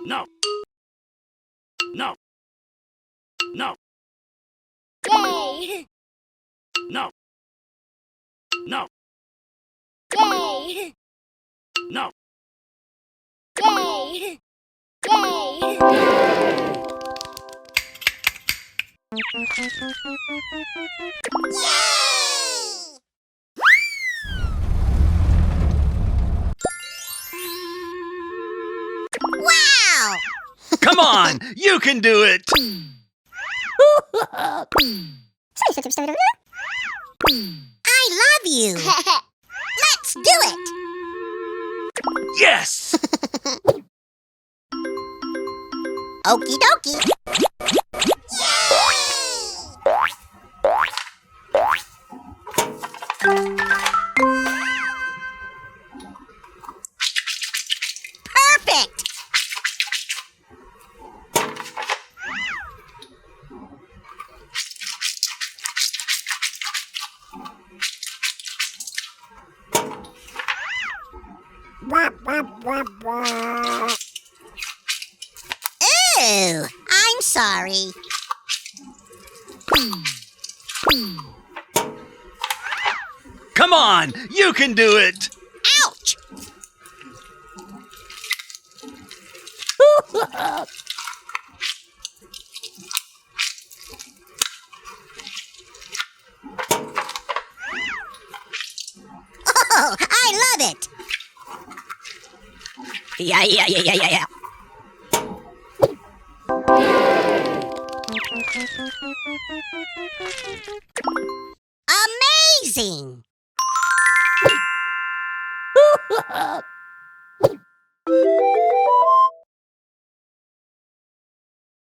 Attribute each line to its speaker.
Speaker 1: No. No. No.
Speaker 2: Yay!
Speaker 1: No. No.
Speaker 2: Yay!
Speaker 1: No.
Speaker 2: Yay! Yay!
Speaker 3: Wow!
Speaker 1: Come on, you can do it.
Speaker 3: I love you. Let's do it.
Speaker 1: Yes.
Speaker 3: Okie dokie. Perfect. Ooh, I'm sorry.
Speaker 1: Come on, you can do it.
Speaker 3: Ouch! Oh, I love it. Yeah. Amazing!